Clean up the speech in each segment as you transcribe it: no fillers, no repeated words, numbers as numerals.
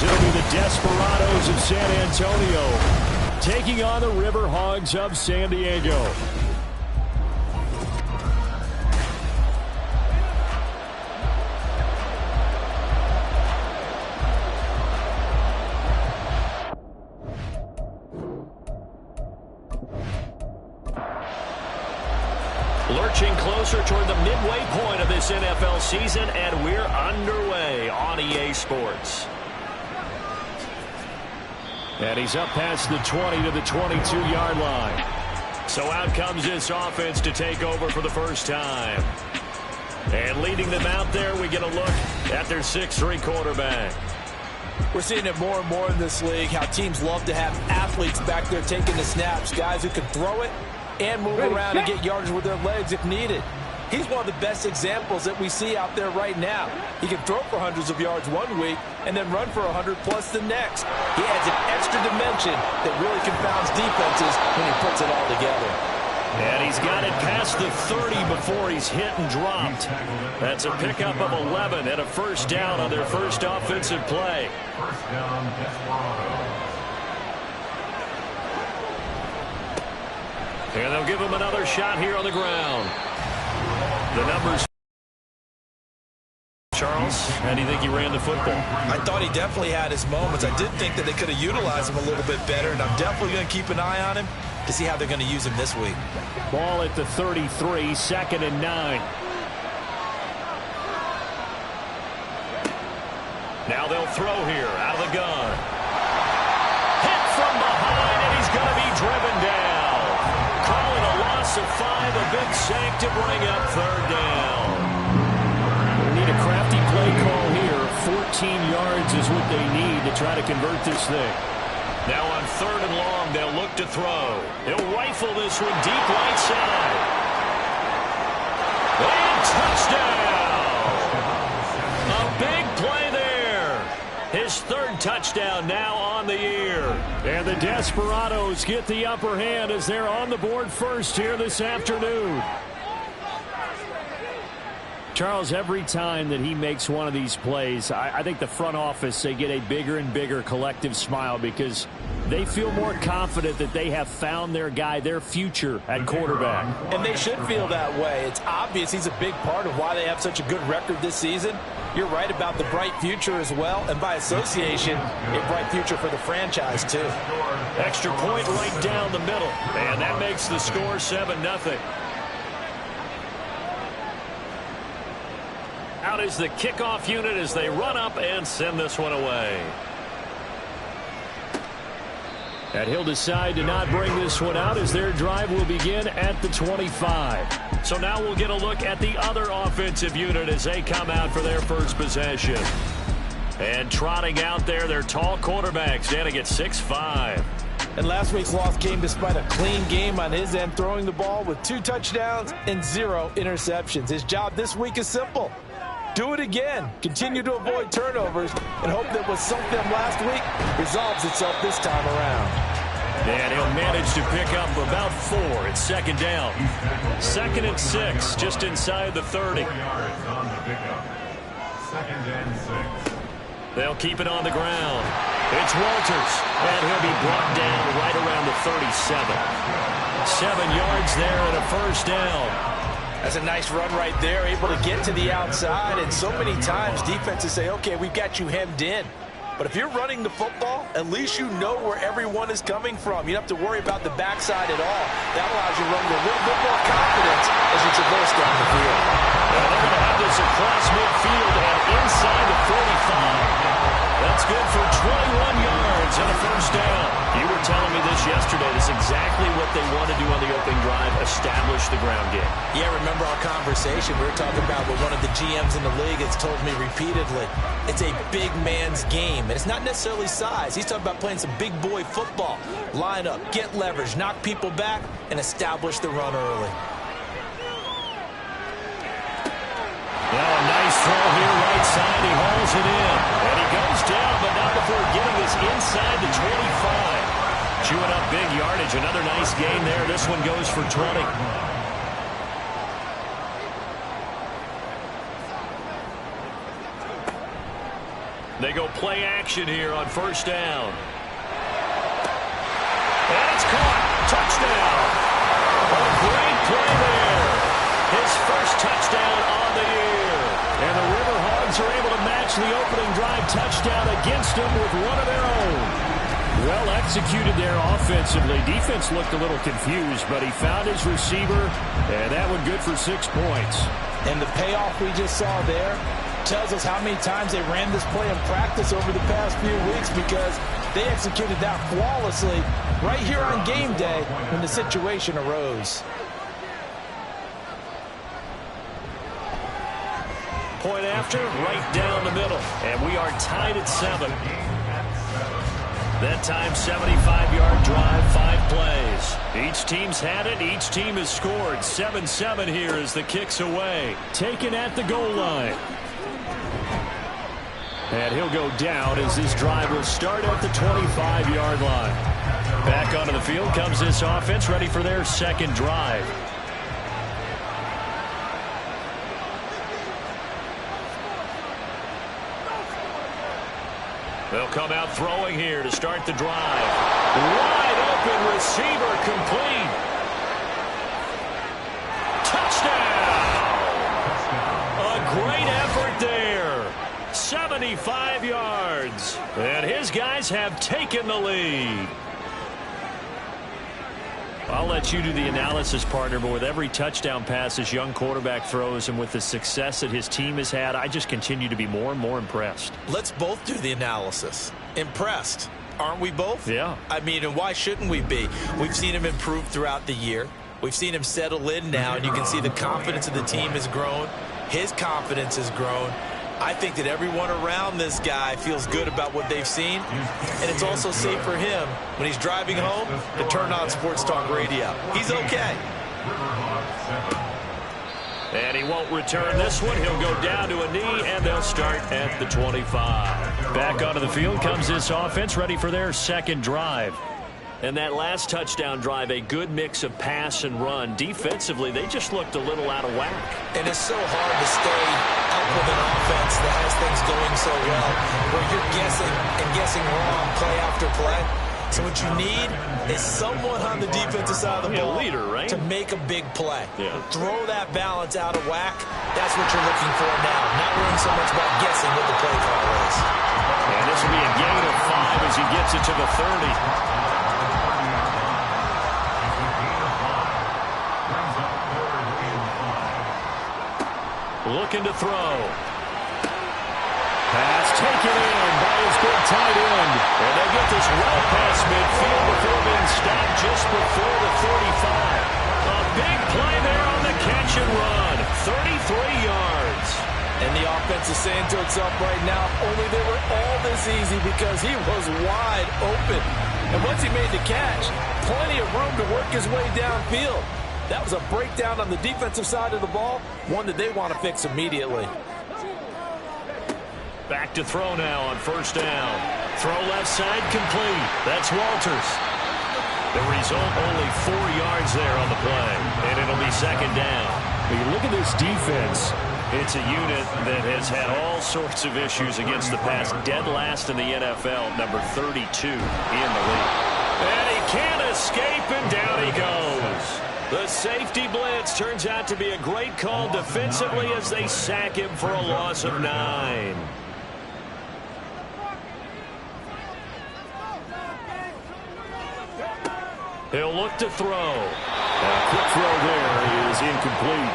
as it'll be the Desperados of San Antonio taking on the River Hogs of San Diego. Lurching closer toward the midway point of this NFL season, and we're underway on EA Sports. And he's up past the 20 to the 22-yard line. So out comes this offense to take over for the first time. And leading them out there, we get a look at their 6'3" quarterback. We're seeing it more and more in this league, how teams love to have athletes back there taking the snaps, guys who can throw it and move around and get yardage with their legs if needed. He's one of the best examples that we see out there right now. He can throw for hundreds of yards one week and then run for 100+ the next. He adds an extra dimension that really confounds defenses when he puts it all together. And he's got it past the 30 before he's hit and dropped. That's a pickup of 11 and a first down on their first offensive play. First down, Desperado. And they'll give him another shot here on the ground. The numbers. Charles, how do you think he ran the football? I thought he definitely had his moments. I did think that they could have utilized him a little bit better, and I'm definitely going to keep an eye on him to see how they're going to use him this week. Ball at the 33, 2nd and 9. Now they'll throw here out of the gun. Hit from behind, and he's going to be driven down. Calling a loss of 5, a big sack to bring up 3rd down. They need a crafty play call here. 14 yards is what they need to try to convert this thing. Now on 3rd and long, they'll look to throw. He'll rifle this one deep right side. And touchdown! A big play there. His 3rd touchdown now on the year. And the Desperados get the upper hand as they're on the board first here this afternoon. Charles, every time that he makes one of these plays, I think the front office, they get a bigger and bigger collective smile because they feel more confident that they have found their guy, their future at quarterback. And they should feel that way. It's obvious he's a big part of why they have such a good record this season. You're right about the bright future as well, and by association, a bright future for the franchise too. Extra point right down the middle, and that makes the score 7-0. Out is the kickoff unit as they run up and send this one away. And he'll decide to not bring this one out as their drive will begin at the 25. So now we'll get a look at the other offensive unit as they come out for their first possession. And trotting out there, their tall quarterback standing at 6'5". And last week's loss came despite a clean game on his end, throwing the ball with 2 touchdowns and 0 interceptions. His job this week is simple. Do it again. Continue to avoid turnovers and hope that what sunk them last week resolves itself this time around. And he'll manage to pick up about 4. It's 2nd down. 2nd and 6, just inside the 30. 4 yards on the pickup. 2nd and 6. They'll keep it on the ground. It's Walters, and he'll be brought down right around the 37. 7 yards there and a first down. That's a nice run right there, able to get to the outside, and so many times defenses say, okay, we've got you hemmed in. But if you're running the football, at least you know where everyone is coming from. You don't have to worry about the backside at all. That allows you to run with a little bit more confidence as you traverse down the field. And they're going to have this across midfield and inside the 45. That's good for 21 yards and a first down. You were telling me this yesterday. This is exactly what they want to do on the opening drive, establish the ground game. Yeah, remember our conversation. We were talking about what one of the GMs in the league has told me repeatedly. It's a big man's game, and it's not necessarily size. He's talking about playing some big boy football. Line up, get leverage, knock people back, and establish the run early. Now a nice throw here right side. He hauls it in. And he goes down, but not before getting this inside the 25. Chewing up big yardage. Another nice gain there. This one goes for 20. They go play action here on first down. And it's caught. Touchdown. A great play there. His first touchdown on the year. And the River Hogs are able to match the opening drive touchdown against them with one of their own. Well executed there offensively. Defense looked a little confused, but he found his receiver, and that one good for 6 points. And the payoff we just saw there tells us how many times they ran this play in practice over the past few weeks, because they executed that flawlessly right here on game day when the situation arose. Point after, right down the middle. And we are tied at 7. That time, 75-yard drive, 5 plays. Each team's had it. Each team has scored. 7-7 here as the kick's away. Taken at the goal line. And he'll go down as this drive will start at the 25-yard line. Back onto the field comes this offense, ready for their second drive. They'll come out throwing here to start the drive. Wide open receiver, complete. Touchdown! A great effort there. 75 yards. And his guys have taken the lead. I'll let you do the analysis, partner, but with every touchdown pass this young quarterback throws and with the success that his team has had, I just continue to be more and more impressed. Let's both do the analysis. Impressed. Aren't we both? Yeah. I mean, and why shouldn't we be? We've seen him improve throughout the year. We've seen him settle in now, and you can see the confidence of the team has grown. His confidence has grown. I think that everyone around this guy feels good about what they've seen, and it's also safe for him when he's driving home to turn on Sports Talk Radio. He's okay. And he won't return this one. He'll go down to a knee, and they'll start at the 25. Back onto the field comes this offense, ready for their second drive. And that last touchdown drive, a good mix of pass and run. Defensively, they just looked a little out of whack. And it's so hard to stay up with an offense that has things going so well, where you're guessing wrong play after play. So what you need is someone on the defensive side of the ball, leader, right? to make a big play. Yeah. Throw that balance out of whack. That's what you're looking for now. Not worrying so much about guessing what the play call is. And this will be a gain of 5 as he gets it to the 30. Looking to throw. Pass taken in by his big tight end. And they get this well past midfield before being stopped just before the 35. A big play there on the catch and run. 33 yards. And the offense is saying to itself right now, only they were all this easy because he was wide open. And once he made the catch, plenty of room to work his way downfield. That was a breakdown on the defensive side of the ball, one that they want to fix immediately. Back to throw now on first down. Throw left side complete. That's Walters. The result, only 4 yards there on the play, and it'll be second down. When you look at this defense, it's a unit that has had all sorts of issues against the pass. Dead last in the NFL, number 32 in the league. And he can't escape, and down he goes. The safety blitz turns out to be a great call defensively as they sack him for a loss of 9. He'll look to throw. A quick throw there is incomplete.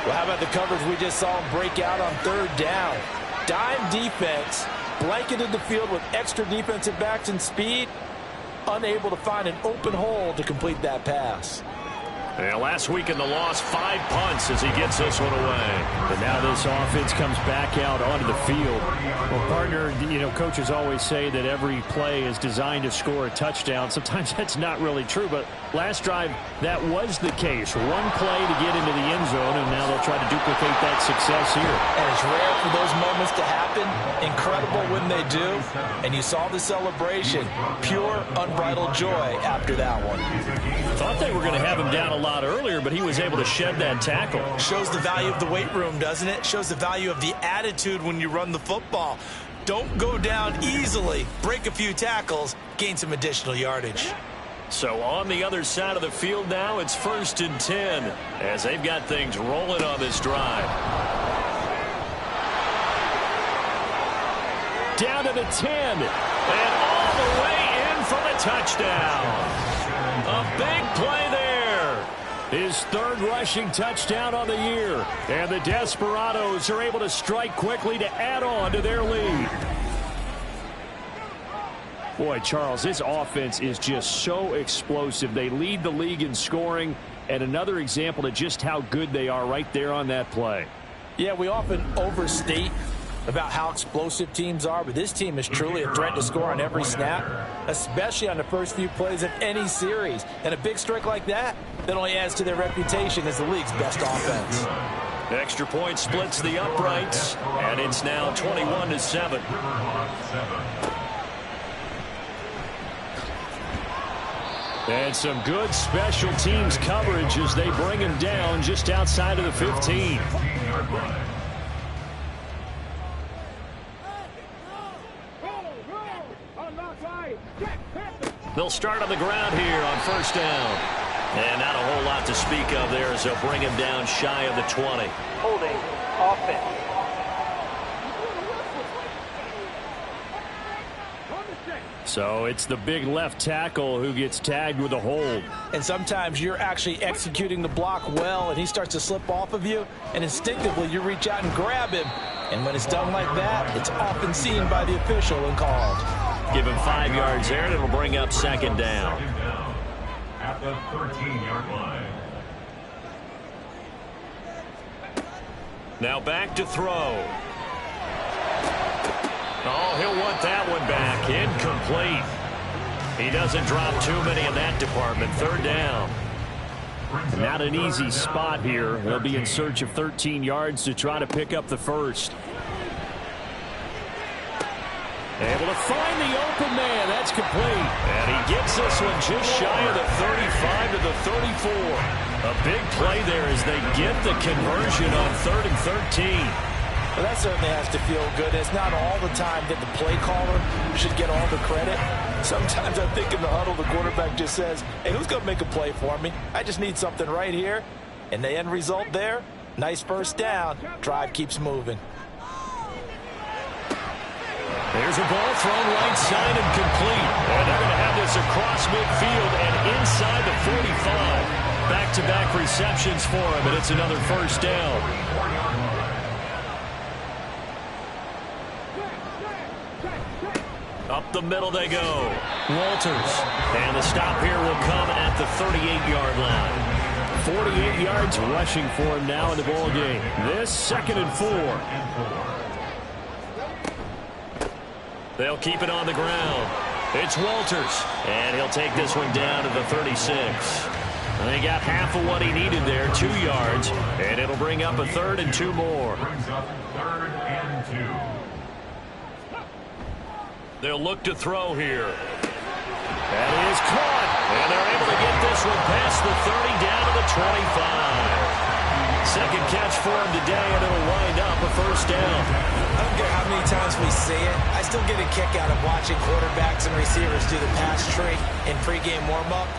Well, how about the coverage we just saw him break out on third down? Dime defense, blanketed the field with extra defensive backs and speed, unable to find an open hole to complete that pass. And last week in the loss, 5 punts as he gets this one away. But now this offense comes back out onto the field. Well, partner, you know, coaches always say that every play is designed to score a touchdown. Sometimes that's not really true, but last drive, that was the case. One play to get into the end zone, and now they'll try to duplicate that success here. And it's rare for those moments to happen. Incredible when they do. And you saw the celebration. Pure, unbridled joy after that one. Thought they were going to have him down a lot earlier, but he was able to shed that tackle. Shows the value of the weight room, doesn't it? Shows the value of the attitude when you run the football. Don't go down easily. Break a few tackles, gain some additional yardage. So on the other side of the field now, it's 1st and 10 as they've got things rolling on this drive. Down to the 10, and all the way in for the touchdown. A big play there. His 3rd rushing touchdown on the year. And the Desperados are able to strike quickly to add on to their lead. Boy, Charles, this offense is just so explosive. They lead the league in scoring, and another example of just how good they are right there on that play. Yeah, we often overstate about how explosive teams are, but this team is truly a threat to score on every snap, especially on the first few plays of any series. And a big strike like that only adds to their reputation as the league's best offense. Extra point splits the uprights, and it's now 21-7. And some good special teams coverage as they bring him down just outside of the 15. They'll start on the ground here on 1st down. And not a whole lot to speak of there as they'll bring him down shy of the 20. Holding offense. So it's the big left tackle who gets tagged with a hold. And sometimes you're actually executing the block well, and he starts to slip off of you, and instinctively you reach out and grab him. And when it's done like that, it's often seen by the official and called. Give him 5 yards there, and it'll bring up 2nd down. At the 13-yard line. Now back to throw. Oh, he'll want that one back. Incomplete. He doesn't drop too many in that department. 3rd down. Not an easy spot here. They'll be in search of 13 yards to try to pick up the 1st. Able to find the open man. That's complete. And he gets this one just shy of the 35 to the 34. A big play there as they get the conversion on 3rd and 13. Well, that certainly has to feel good. It's not all the time that the play caller should get all the credit. Sometimes I think in the huddle, the quarterback just says, hey, who's going to make a play for me? I just need something right here. And the end result there, nice 1st down. Drive keeps moving. There's a ball thrown right side and complete. And they're going to have this across midfield and inside the 45. Back-to-back receptions for him, and it's another 1st down. Up the middle they go. Walters. And the stop here will come at the 38-yard line. 48 yards rushing for him now in the ball game. This 2nd and 4. They'll keep it on the ground. It's Walters. And he'll take this one down to the 36. And they got half of what he needed there, 2 yards. And it'll bring up a 3rd and 2 more. Brings up 3rd and 2. They'll look to throw here. That is caught. And they're able to get this one past the 30 down to the 25. 2nd catch for him today, and it'll wind up a 1st down. I don't care how many times we see it. I still get a kick out of watching quarterbacks and receivers do the pass tree in pregame warm-up.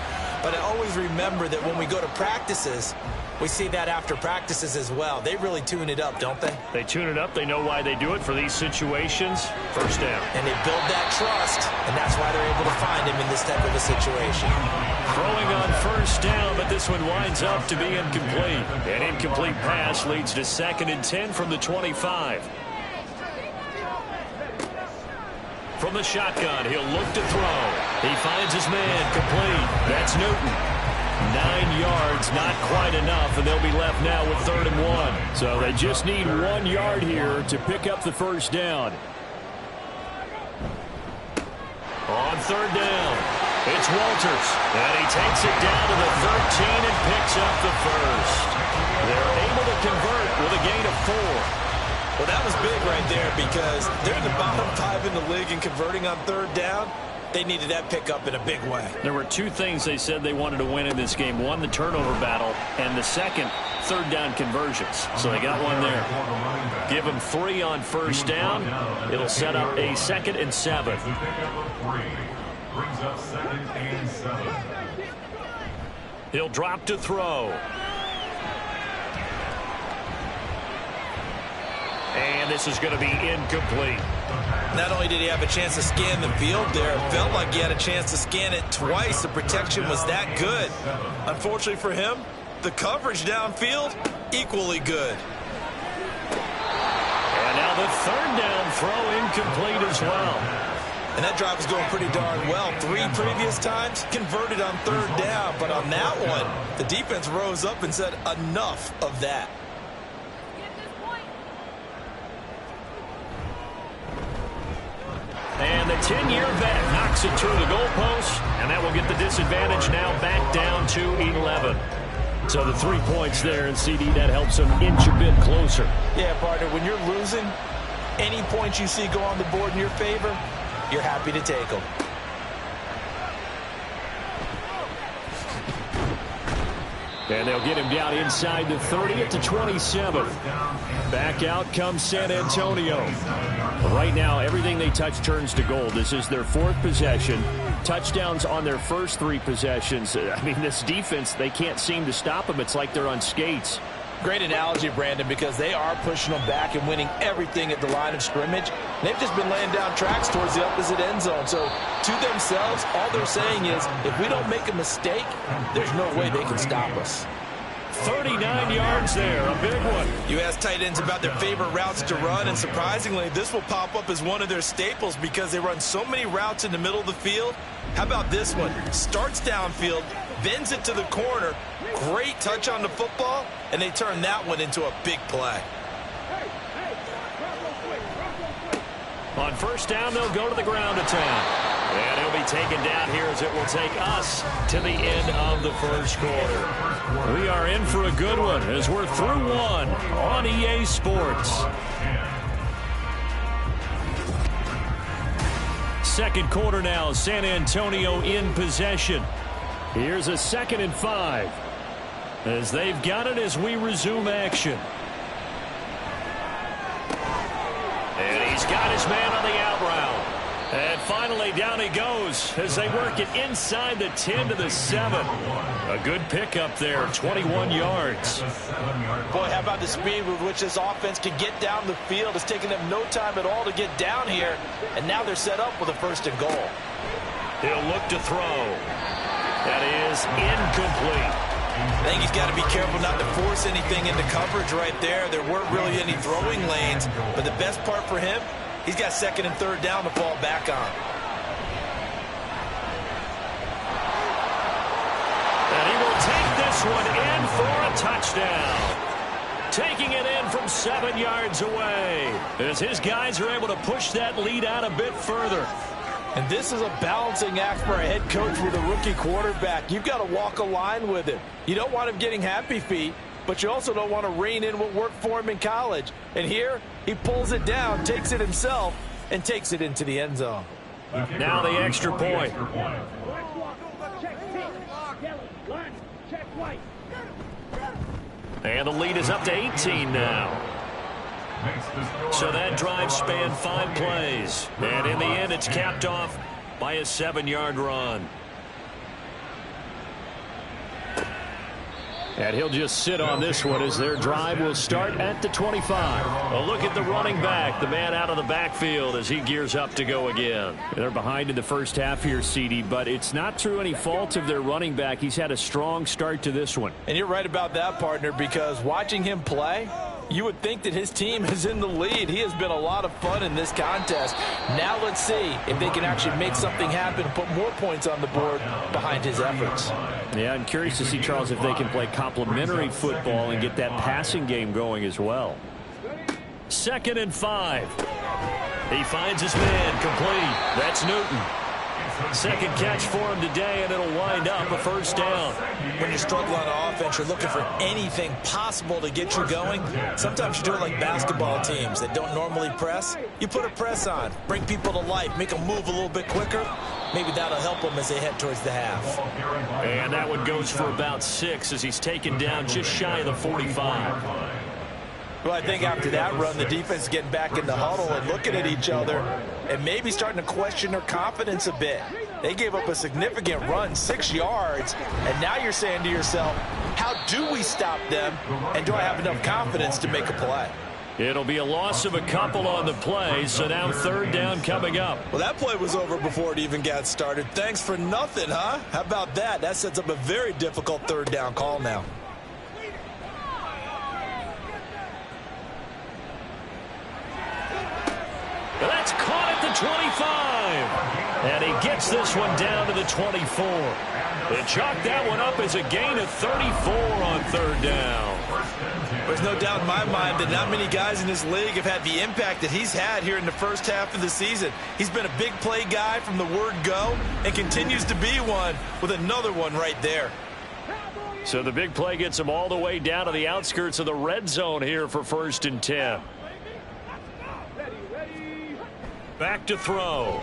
But I always remember that when we go to practices, we see that after practices as well. They really tune it up, don't they? They tune it up. They know why they do it for these situations. 1st down. And they build that trust, and that's why they're able to find him in this type of a situation. Throwing on 1st down, but this one winds up to be incomplete. An incomplete pass leads to 2nd and 10 from the 25. From the shotgun, he'll look to throw. He finds his man, complete. That's Newton. 9 yards, not quite enough, and they'll be left now with 3rd and 1. So they just need 1 yard here to pick up the 1st down. On 3rd down, it's Walters, and he takes it down to the 13 and picks up the 1st. They're able to convert with a gain of 4. Well, that was big right there because they're in the bottom 5 in the league in converting on 3rd down. they needed that pickup in a big way. There were two things they said they wanted to win in this game. One, the turnover battle, and the second, third down conversions. So they got one there. Give him 3 on first down. It'll set up a 2nd and 7. Brings up 2nd and 7. He'll drop to throw. And this is going to be incomplete. Not only did he have a chance to scan the field there, it felt like he had a chance to scan it twice. The protection was that good. Unfortunately for him, the coverage downfield, equally good. And now the 3rd down throw incomplete as well. And that drive was going pretty darn well. 3 previous times, converted on 3rd down. But on that one, the defense rose up and said, enough of that. And the 10-year vet knocks it through the goalpost, and that will get the disadvantage now back down to 11. So the 3 points there, and CD, that helps them inch a bit closer. Yeah, partner, when you're losing, any points you see go on the board in your favor, you're happy to take them. And they'll get him down inside the 30 at the 27. Back out comes San Antonio. Right now, everything they touch turns to gold. This is their 4th possession. Touchdowns on their first 3 possessions. I mean, this defense, they can't seem to stop them. It's like they're on skates. Great analogy, Brandon, because they are pushing them back and winning everything at the line of scrimmage. They've just been laying down tracks towards the opposite end zone. So to themselves, all they're saying is, if we don't make a mistake, there's no way they can stop us. 39 yards there, a big one. You ask tight ends about their favorite routes to run, and surprisingly, this will pop up as one of their staples because they run so many routes in the middle of the field. How about this one? Starts downfield, bends it to the corner, great touch on the football, and they turn that one into a big play. On first down, they'll go to the ground attack. And he'll be taken down here as it will take us to the end of the first quarter. We are in for a good one as we're through one on EA Sports. Second quarter now, San Antonio in possession. Here's a 2nd and 5. As they've got it as we resume action. And he's got his man on the out route. And finally down he goes as they work it inside the 10 to the 7. A good pickup there, 21 yards. Boy, how about the speed with which this offense can get down the field? It's taken them no time at all to get down here. And now they're set up with a 1st and goal. He'll look to throw. That is incomplete. I think he's got to be careful not to force anything into coverage right there. There weren't really any throwing lanes. But the best part for him, he's got 2nd and 3rd down to fall back on. And he will take this one in for a touchdown. Taking it in from 7 yards away. As his guys are able to push that lead out a bit further. And this is a balancing act for a head coach with a rookie quarterback. You've got to walk a line with him. You don't want him getting happy feet, but you also don't want to rein in what worked for him in college. And here, he pulls it down, takes it himself, and takes it into the end zone. Now the extra point. And the lead is up to 18 now. So that drive spanned 5 plays. And in the end, it's capped off by a 7-yard run. And he'll just sit on this one as their drive will start at the 25. A look at the running back, the man out of the backfield as he gears up to go again. They're behind in the first half here, CD, but it's not through any fault of their running back. He's had a strong start to this one. And you're right about that, partner, because watching him play, you would think that his team is in the lead. He has been a lot of fun in this contest. Now let's see if they can actually make something happen and put more points on the board behind his efforts. Yeah, I'm curious to see, Charles, if they can play complementary football and get that passing game going as well. 2nd and 5. He finds his man complete. That's Newton. Second catch for him today, and it'll wind up a first down. When you struggle on offense, you're looking for anything possible to get you going. Sometimes you do it like basketball teams that don't normally press. You put a press on, bring people to life, make them move a little bit quicker. Maybe that'll help them as they head towards the half. And that one goes for about 6 as he's taken down just shy of the 45. Well, I think after that run, the defense is getting back in the huddle and looking at each other and maybe starting to question their confidence a bit. They gave up a significant run, 6 yards, and now you're saying to yourself, how do we stop them, and do I have enough confidence to make a play? It'll be a loss of a couple on the play, so now third down coming up. Well, that play was over before it even got started. Thanks for nothing, huh? How about that? That sets up a very difficult third down call now. That's caught at the 25. And he gets this one down to the 24. They chalk that one up as a gain of 34 on third down. There's no doubt in my mind that not many guys in this league have had the impact that he's had here in the first half of the season. He's been a big play guy from the word go and continues to be one with another one right there. So the big play gets him all the way down to the outskirts of the red zone here for 1st and 10. Back to throw.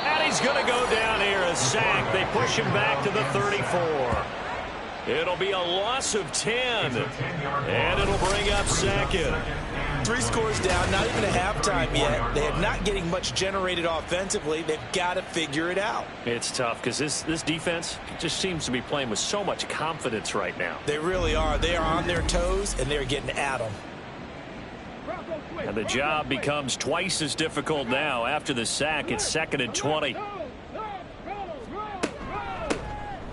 And he's going to go down here, a sack. They push him back to the 34. It'll be a loss of 10. And it'll bring up 2nd. 3 scores down, not even a halftime yet. They are not getting much generated offensively. They've got to figure it out. It's tough because this defense just seems to be playing with so much confidence right now. They really are. They are on their toes, and they're getting at them. And the job becomes twice as difficult now. After the sack, it's 2nd and 20.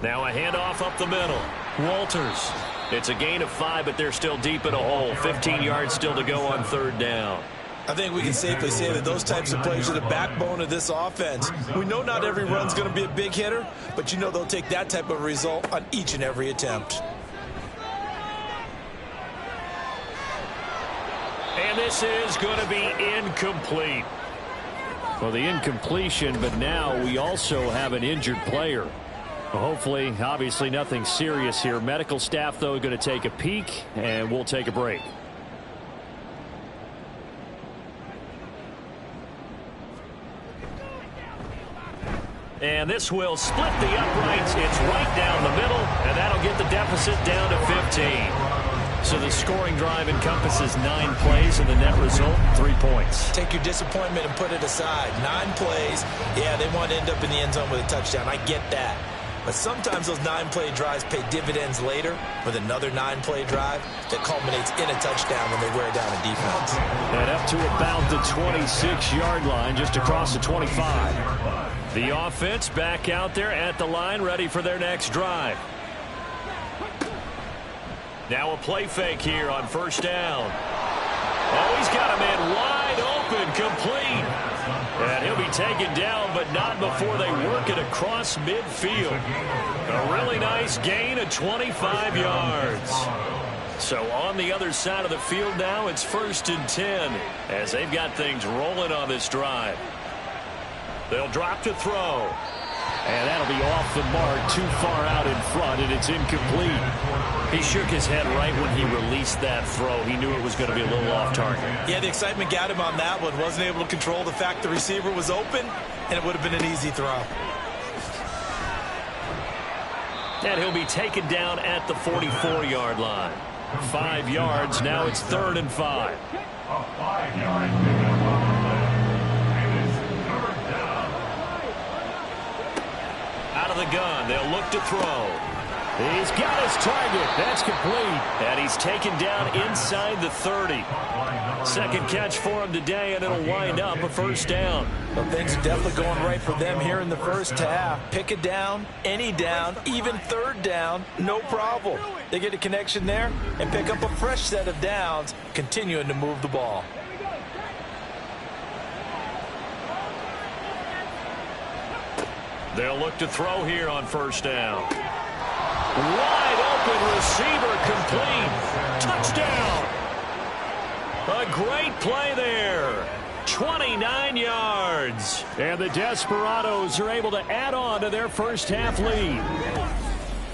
Now a handoff up the middle. Walters. It's a gain of 5, but they're still deep in a hole. 15 yards still to go on third down. I think we can safely say that those types of plays are the backbone of this offense. We know not every run's going to be a big hitter, but you know they'll take that type of result on each and every attempt. And this is going to be incomplete. Well, the incompletion, but now we also have an injured player. Well, hopefully, obviously nothing serious here. Medical staff, though, going to take a peek, and we'll take a break. And this will split the uprights. It's right down the middle, and that'll get the deficit down to 15. So the scoring drive encompasses 9 plays, and the net result, 3 points. Take your disappointment and put it aside. 9 plays, yeah, they want to end up in the end zone with a touchdown. I get that. But sometimes those 9-play drives pay dividends later with another 9-play drive that culminates in a touchdown when they wear down a defense. And up to about the 26-yard line, just across the 25. The offense back out there at the line, ready for their next drive. Now a play fake here on first down. Oh, he's got a man wide open, complete. And he'll be taken down, but not before they work it across midfield. A really nice gain of 25 yards. So on the other side of the field now, it's 1st and 10 as they've got things rolling on this drive. They'll drop to throw. And that'll be off the mark, too far out in front, and it's incomplete. He shook his head right when he released that throw. He knew it was going to be a little off target. Yeah, the excitement got him on that one. Wasn't able to control the fact the receiver was open, and it would have been an easy throw. And he'll be taken down at the 44-yard line. 5 yards. Now it's 3rd and 5. A 5-yard pickup on the play. It is 3rd down. Out of the gun, they'll look to throw. He's got his target. That's complete. And he's taken down inside the 30. Second catch for him today, and it'll wind up a first down. Well, things are definitely going right for them here in the first half. Pick it down, any down, even third down, no problem. They get a connection there and pick up a fresh set of downs, continuing to move the ball. They'll look to throw here on first down. Wide open receiver, complete. Touchdown. A great play there. 29 yards. And the Desperados are able to add on to their first half lead.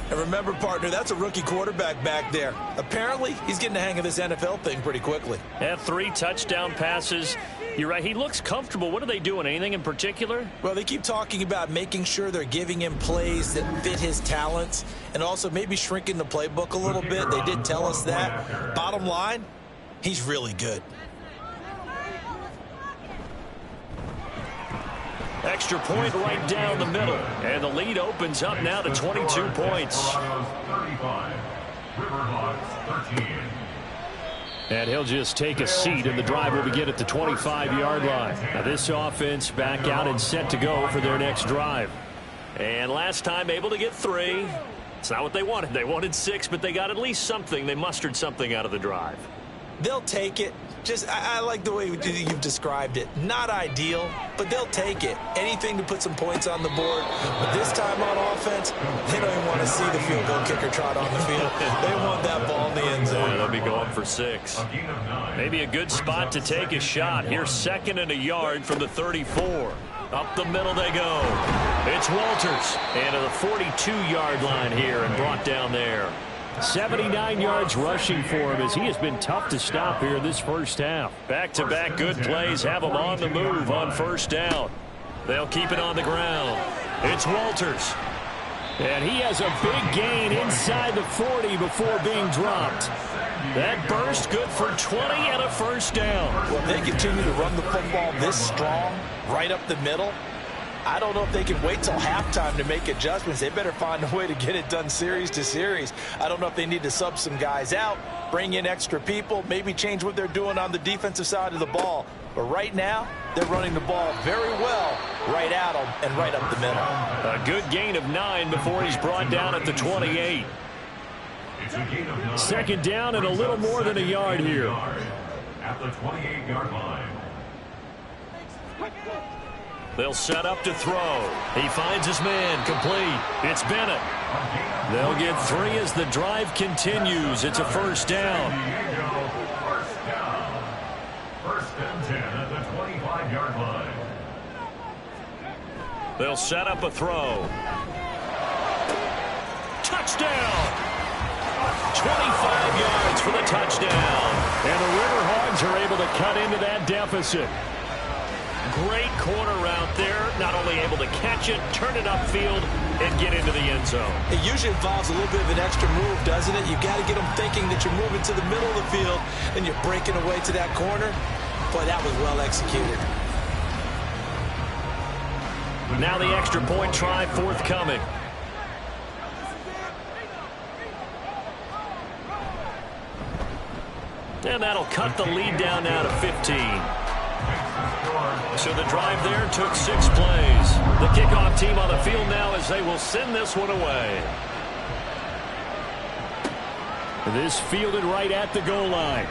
And remember, partner, that's a rookie quarterback back there. Apparently, he's getting the hang of this NFL thing pretty quickly. Had 3 touchdown passes. You're right, he looks comfortable. What are they doing? Anything in particular? Well, they keep talking about making sure they're giving him plays that fit his talents and also maybe shrinking the playbook a little bit. They did tell us that. Bottom line, he's really good. Extra point right down the middle. And the lead opens up now to 22 points. 35, Riverhawks 13. And he'll just take a seat, and the drive will begin at the 25-yard line. Now this offense back out and set to go for their next drive. And last time able to get 3. It's not what they wanted. They wanted 6, but they got at least something. They mustered something out of the drive. They'll take it. I like the way you've described it. Not ideal, but they'll take it. Anything to put some points on the board. But this time on offense, they don't even want to see the field goal kicker trot on the field. They want that ball in the end zone. Yeah, they'll be going for 6. Maybe a good spot to take a shot. Here's 2nd and a yard from the 34. Up the middle they go. It's Walters. And to the 42-yard line here and brought down there. 79 yards rushing for him as he has been tough to stop here this first half. Back-to-back good plays have him on the move on first down. They'll keep it on the ground. It's Walters. And he has a big gain inside the 40 before being dropped. That burst good for 20 and a first down. Well, they continue to run the football this strong, right up the middle. I don't know if they can wait till halftime to make adjustments. They better find a way to get it done series to series. I don't know if they need to sub some guys out, bring in extra people, maybe change what they're doing on the defensive side of the ball. But right now, they're running the ball very well right at them and right up the middle. A good gain of 9 before he's brought down at the 28. Second down and a little more than a yard here. At the 28-yard line. They'll set up to throw. He finds his man complete. It's Bennett. They'll get 3 as the drive continues. It's a first down. First down. First and 10 at the 25-yard line. They'll set up a throw. Touchdown. 25 yards for the touchdown. And the Riverhawks are able to cut into that deficit. Great corner route there. Not only able to catch it, turn it upfield, and get into the end zone. It usually involves a little bit of an extra move, doesn't it? You've got to get them thinking that you're moving to the middle of the field and you're breaking away to that corner. Boy, that was well executed. Now the extra point try forthcoming. And that'll cut the lead down now to 15. So the drive there took 6 plays. The kickoff team on the field now as they will send this one away. This fielded right at the goal line.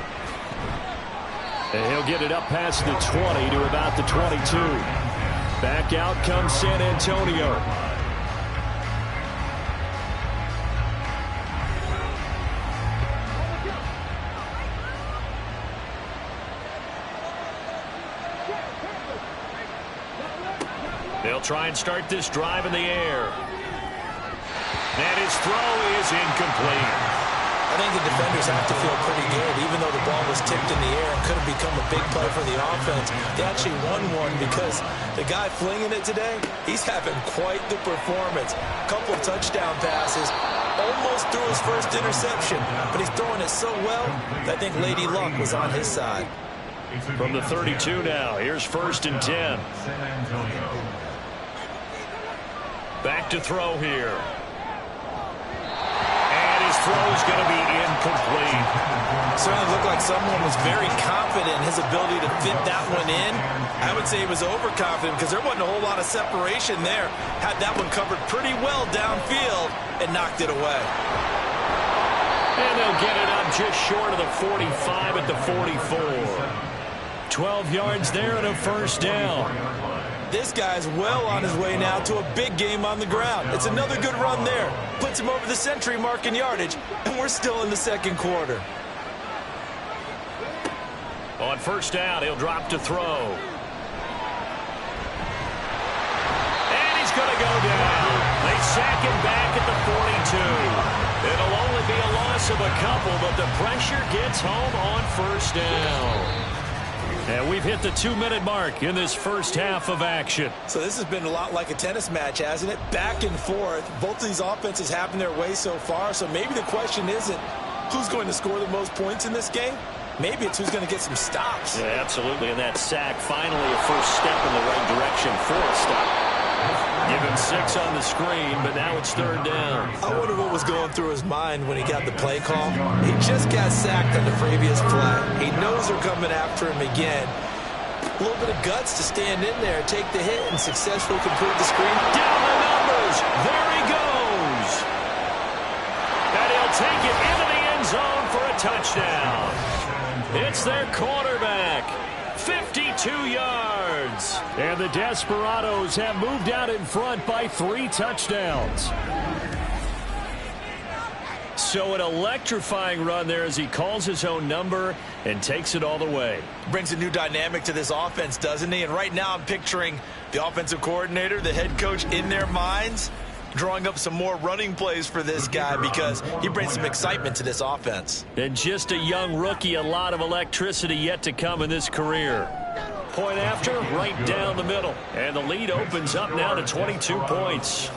And he'll get it up past the 20 to about the 22. Back out comes San Antonio. They'll try and start this drive in the air. And his throw is incomplete. I think the defenders have to feel pretty good, even though the ball was tipped in the air and could have become a big play for the offense. They actually won one because the guy flinging it today, he's having quite the performance. A couple of touchdown passes, almost threw his first interception, but he's throwing it so well that I think Lady Luck was on his side. From the 32 now, here's 1st and 10. San Antonio. Back to throw here. And his throw is going to be incomplete. Certainly looked like someone was very confident in his ability to fit that one in. I would say he was overconfident because there wasn't a whole lot of separation there. Had that one covered pretty well downfield and knocked it away. And they'll get it up just short of the 45 at the 44. 12 yards there and a first down. This guy's well on his way now to a big game on the ground. It's another good run there. Puts him over the century mark in yardage, and we're still in the second quarter. On first down, he'll drop to throw. second back at the 42. It'll only be a loss of a couple, but the pressure gets home on first down. And we've hit the 2-minute mark in this first half of action. So this has been a lot like a tennis match, hasn't it? Back and forth. Both of these offenses having their way so far. So maybe the question isn't who's going to score the most points in this game. Maybe it's who's going to get some stops. Yeah, absolutely. And that sack, finally a first step in the right direction for a stop. Give him 6 on the screen, but now it's third down. I wonder what was going through his mind when he got the play call. He just got sacked on the previous play. He knows they're coming after him again. A little bit of guts to stand in there, take the hit, and successfully complete the screen. Down the numbers. There he goes. And he'll take it into the end zone for a touchdown. It's their quarterback. 52 yards. And the Desperados have moved out in front by 3 touchdowns. So an electrifying run there as he calls his own number and takes it all the way. Brings a new dynamic to this offense, doesn't he? And right now I'm picturing the offensive coordinator, the head coach in their minds, drawing up some more running plays for this guy because he brings some excitement to this offense. And just a young rookie, a lot of electricity yet to come in this career. Point after, right down the middle. And the lead opens up now to 22 points.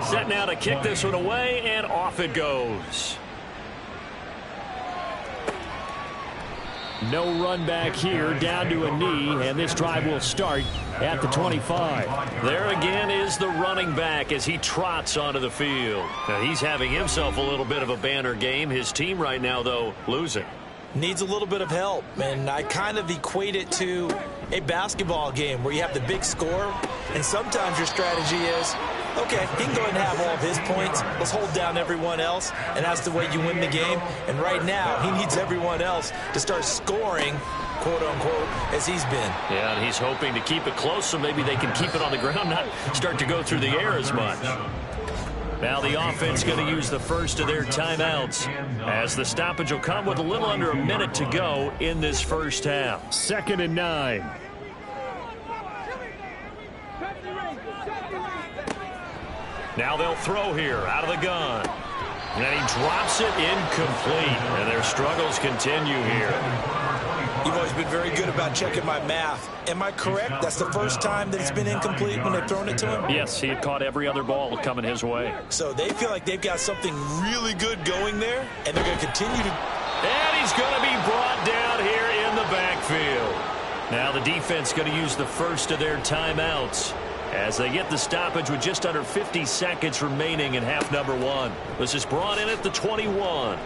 Set now to kick this one away, and off it goes. No run back here, down to a knee, and this drive will start at the 25. There again is the running back as he trots onto the field. Now, he's having himself a little bit of a banner game. His team right now, though, losing. Needs a little bit of help, and I kind of equate it to a basketball game where you have the big score, and sometimes your strategy is, okay, he can go ahead and have all of his points. Let's hold down everyone else, and that's the way you win the game. And right now, he needs everyone else to start scoring, quote-unquote, as he's been. Yeah, and he's hoping to keep it close so maybe they can keep it on the ground, not start to go through the air as much. Now the offense going to use the first of their timeouts as the stoppage will come with a little under a minute to go in this first half. 2nd and 9. Now they'll throw here out of the gun. And he drops it incomplete. And their struggles continue here. You've always been very good about checking my math. Am I correct? That's the first time that it's been incomplete when they've thrown it to him? Yes, he had caught every other ball coming his way. So they feel like they've got something really good going there, and they're going to continue to... And he's going to be brought down here in the backfield. Now the defense going to use the first of their timeouts as they get the stoppage with just under 50 seconds remaining in half number 1. This is brought in at the 21.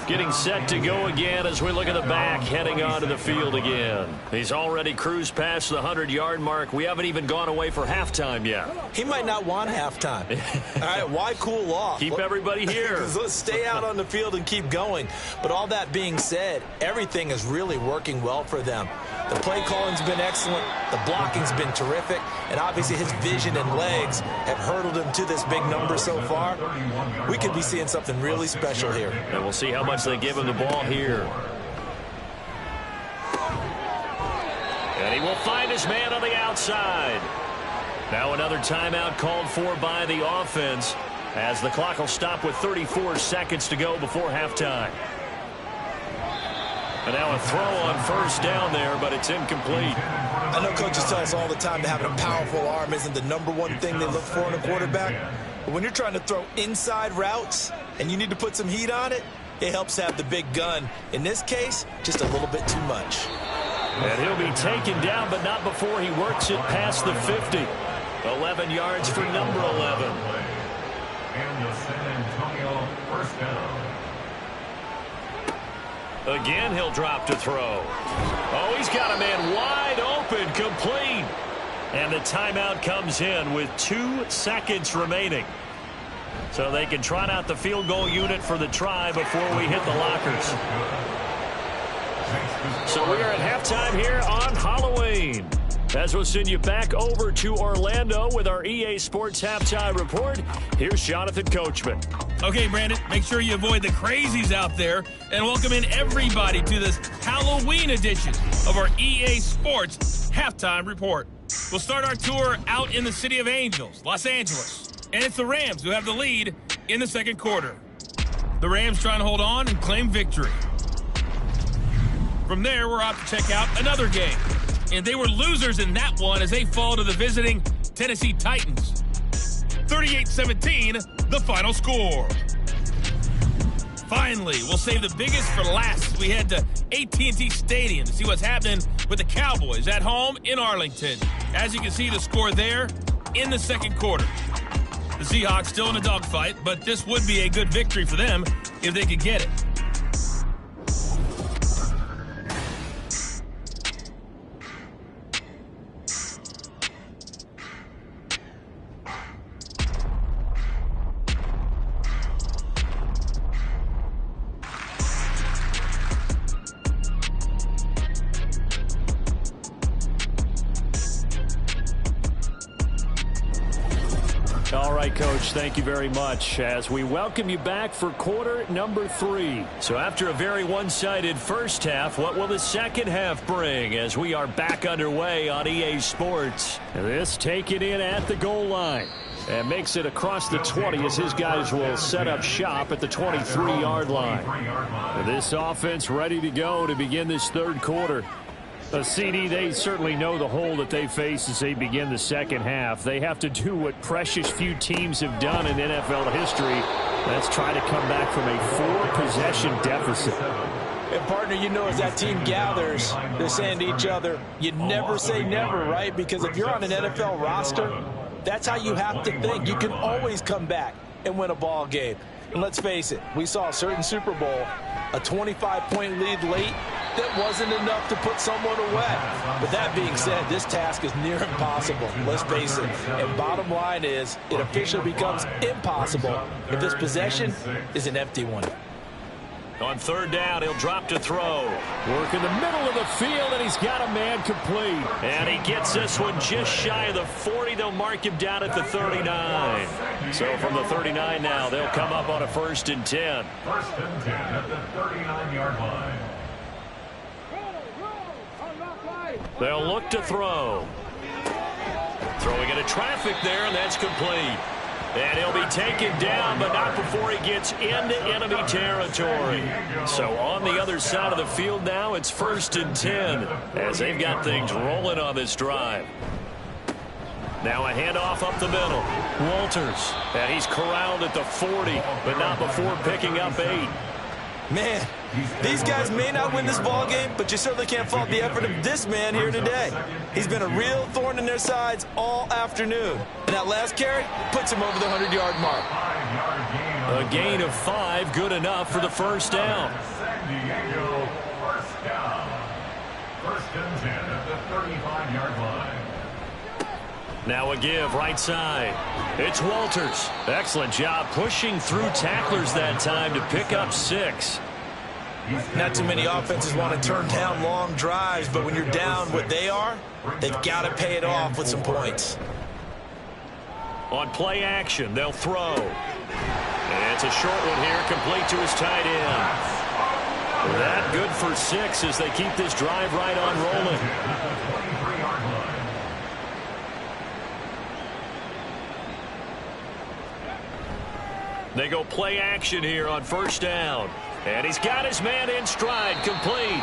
Getting set to go again as we look at the back heading onto the field again. He's already cruised past the 100-yard mark. We haven't even gone away for halftime yet. He might not want halftime. All right, why cool off? Keep everybody here. Let's stay out on the field and keep going. But all that being said, everything is really working well for them. The play calling's been excellent. The blocking's been terrific. And obviously his vision and legs have hurdled him to this big number so far. We could be seeing something really special here. And we'll see how much they give him the ball here. And he will find his man on the outside. Now another timeout called for by the offense as the clock will stop with 34 seconds to go before halftime. And now a throw on first down there, but it's incomplete. I know coaches tell us all the time that having a powerful arm isn't the #1 thing they look for in a quarterback. But when you're trying to throw inside routes and you need to put some heat on it, it helps have the big gun. In this case, just a little bit too much. And he'll be taken down, but not before he works it past the 50. 11 yards for number 11. And the San Antonio first down. Again, he'll drop to throw. Oh, he's got a man wide open, complete. And the timeout comes in with 2 seconds remaining. So they can trot out the field goal unit for the try before we hit the lockers. So we are at halftime here on Halloween. As we'll send you back over to Orlando with our EA Sports Halftime Report, here's Jonathan Coachman. Okay, Brandon, make sure you avoid the crazies out there and welcome in everybody to this Halloween edition of our EA Sports Halftime Report. We'll start our tour out in the City of Angels, Los Angeles. And it's the Rams who have the lead in the second quarter. The Rams trying to hold on and claim victory. From there, we're out to check out another game. And they were losers in that one as they fall to the visiting Tennessee Titans. 38-17, the final score. Finally, we'll save the biggest for last as we head to AT&T Stadium to see what's happening with the Cowboys at home in Arlington. As you can see, the score there in the second quarter. The Seahawks still in a dogfight, but this would be a good victory for them if they could get it. All right, Coach, thank you very much as we welcome you back for quarter number 3. So after a very one-sided first half, what will the second half bring as we are back underway on EA Sports? This taken in at the goal line and makes it across the 20 as his guys will set up shop at the 23-yard line. This offense ready to go to begin this third quarter. CD, they certainly know the hole that they face as they begin the second half. They have to do what precious few teams have done in NFL history. Let's try to come back from a 4-possession deficit. And, partner, you know, as that team gathers, they're saying to each other, you never say never, right? Because if you're on an NFL roster, that's how you have to think. You can always come back and win a ball game. And let's face it, we saw a certain Super Bowl, a 25-point lead late, that wasn't enough to put someone away. But that being said, this task is near impossible. Let's face it. And bottom line is, it officially becomes impossible if this possession is an empty one. On third down, he'll drop to throw. Work in the middle of the field, and he's got a man complete. And he gets this one just shy of the 40. They'll mark him down at the 39. So from the 39 now, they'll come up on a 1st and 10. 1st and 10 at the 39-yard line. They'll look to throw. Throwing into traffic there, and that's complete. And he'll be taken down, but not before he gets into enemy territory. So on the other side of the field now, it's 1st and 10 as they've got things rolling on this drive. Now a handoff up the middle. Walters, and he's corralled at the 40, but not before picking up 8. Man, these guys may not win this ball game, but you certainly can't fault the effort of this man here today. He's been a real thorn in their sides all afternoon. And that last carry puts him over the 100-yard mark. A gain of 5, good enough for the first down. San Diego, first down. 1st and 10 at the 35-yard line. Now a give right side. It's Walters. Excellent job pushing through tacklers that time to pick up 6. Not too many offenses want to turn down long drives, but when you're down what they are, they've got to pay it off with some points. On play action, they'll throw. And it's a short one here, complete to his tight end. That good for 6 as they keep this drive right on rolling. They go play action here on 1st down. And he's got his man in stride, complete.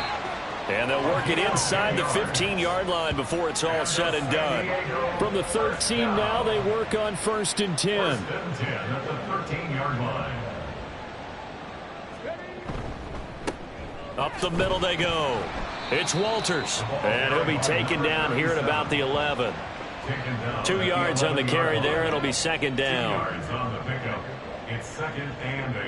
And they'll work it inside the 15-yard line before it's all said and done. From the 13 now, they work on 1st and 10. 1st and 10 at the 13-yard line. Up the middle they go. It's Walters. And he'll be taken down here at about the 11. 2 yards on the carry there. It'll be 2nd down. 2 yards on the pickup. It's 2nd and 8.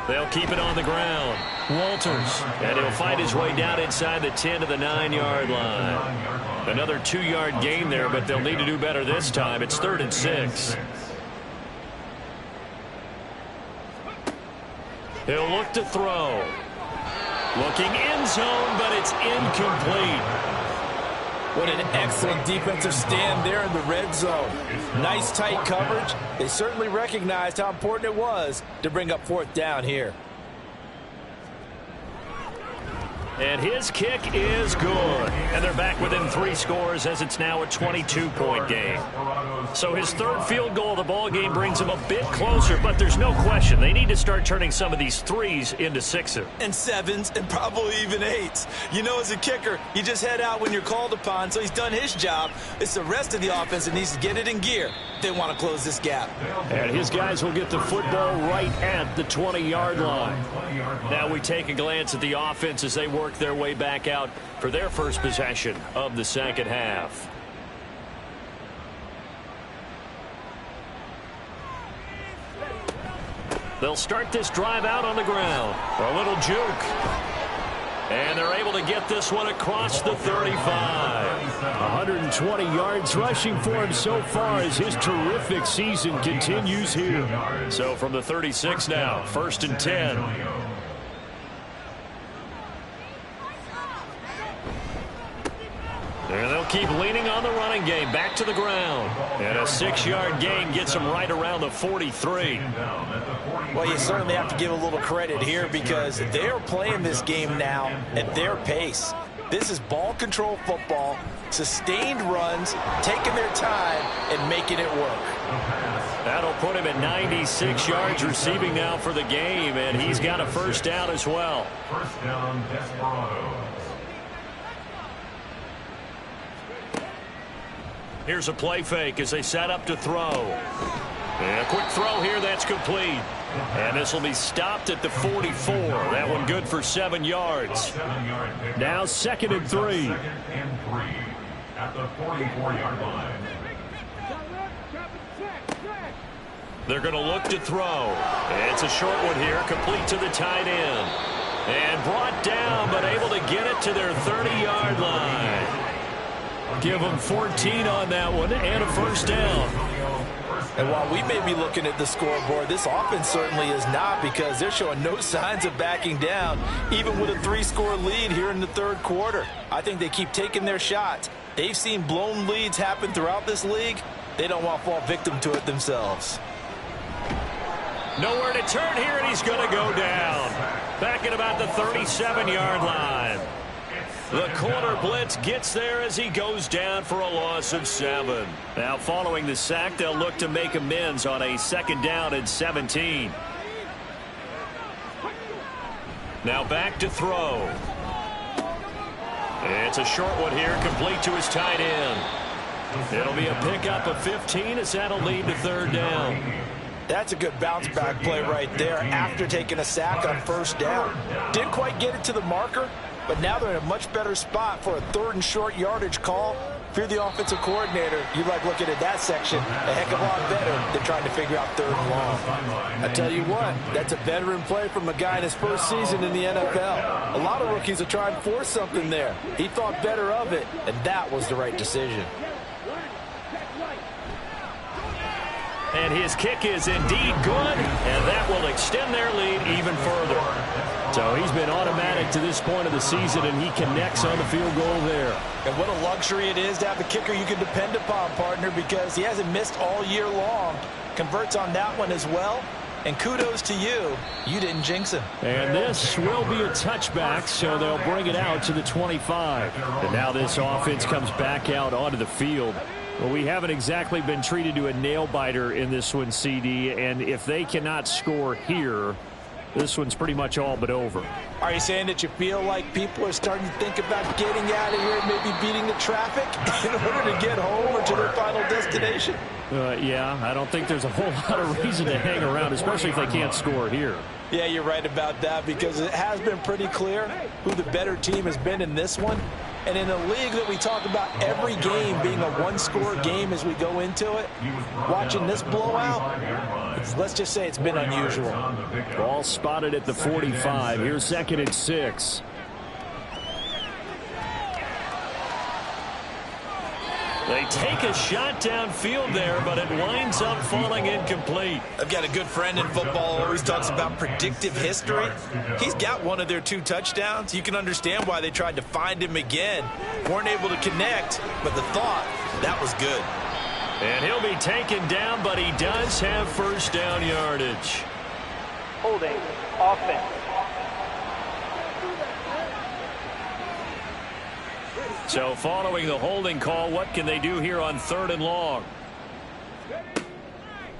They'll keep it on the ground. Walters. And he'll fight his way down inside the 10 to the 9-yard line. Another 2-yard gain there, but they'll need to do better this time. It's 3rd and 6. He'll look to throw. Looking end zone, but it's incomplete. What an excellent defensive stand there in the red zone. Nice tight coverage. They certainly recognized how important it was to bring up 4th down here. And his kick is good. And they're back within 3 scores as it's now a 22-point game. So his third field goal of the ball game brings him a bit closer, but there's no question they need to start turning some of these threes into sixes. And 7s and probably even 8s. You know, as a kicker, you just head out when you're called upon, so he's done his job. It's the rest of the offense that needs to get it in gear. They want to close this gap. And his guys will get the football right at the 20-yard line. Now we take a glance at the offense as they work their way back out for their first possession of the second half. They'll start this drive out on the ground. A little juke. And they're able to get this one across the 35. 120 yards rushing for him so far as his terrific season continues here. So from the 36 now, 1st and 10. And they'll keep leaning on the running game. Back to the ground. And a 6-yard gain gets them right around the 43. Well, you certainly have to give a little credit here because they're playing this game now at their pace. This is ball control football, sustained runs, taking their time, and making it work. That'll put him at 96 yards receiving now for the game, and he's got a first down as well. First down, Desperado. Here's a play fake as they set up to throw. And a quick throw here, that's complete. And this will be stopped at the 44. That one good for 7 yards. Now 2nd and 3. 2nd and 3 at the 44-yard line. They're going to look to throw. It's a short one here, complete to the tight end. And brought down, but able to get it to their 30-yard line. Give them 14 on that one and a first down. And while we may be looking at the scoreboard, this offense certainly is not because they're showing no signs of backing down, even with a 3-score lead here in the 3rd quarter. I think they keep taking their shots. They've seen blown leads happen throughout this league. They don't want to fall victim to it themselves. Nowhere to turn here, and he's going to go down. Back at about the 37-yard line. The corner blitz gets there as he goes down for a loss of 7. Now following the sack, they'll look to make amends on a 2nd down and 17. Now back to throw. It's a short one here, complete to his tight end. It'll be a pickup of 15 as that'll lead to 3rd down. That's a good bounce back play right there after taking a sack on 1st down. Didn't quite get it to the marker, but now they're in a much better spot for a 3rd and short yardage call. If you're the offensive coordinator, you like looking at that section a heck of a lot better than trying to figure out 3rd and long. I tell you what, that's a veteran play from a guy in his first season in the NFL. A lot of rookies are trying to force something there. He thought better of it, and that was the right decision. And his kick is indeed good, and that will extend their lead even further. So he's been automatic to this point of the season, and he connects on the field goal there. And what a luxury it is to have a kicker you can depend upon, partner, because he hasn't missed all year long. Converts on that one as well. And kudos to you. You didn't jinx him. And this will be a touchback, so they'll bring it out to the 25. And now this offense comes back out onto the field. Well, we haven't exactly been treated to a nail-biter in this one, CD, and if they cannot score here, this one's pretty much all but over. Are you saying that you feel like people are starting to think about getting out of here and maybe beating the traffic in order to get home or to their final destination? Yeah, I don't think there's a whole lot of reason to hang around, especially if they can't score here. Yeah, you're right about that because it has been pretty clear who the better team has been in this one. And in a league that we talk about every game being a 1-score game as we go into it, watching this blowout, let's just say it's been unusual. Ball spotted at the 45. Here's 2nd and 6. They take a shot downfield there, but it winds up falling incomplete. I've got a good friend in football who always talks about predictive history. He's got one of their 2 touchdowns. You can understand why they tried to find him again. Weren't able to connect, but the thought, that was good. And he'll be taken down, but he does have first down yardage. Holding, offense. So following the holding call, what can they do here on 3rd and long?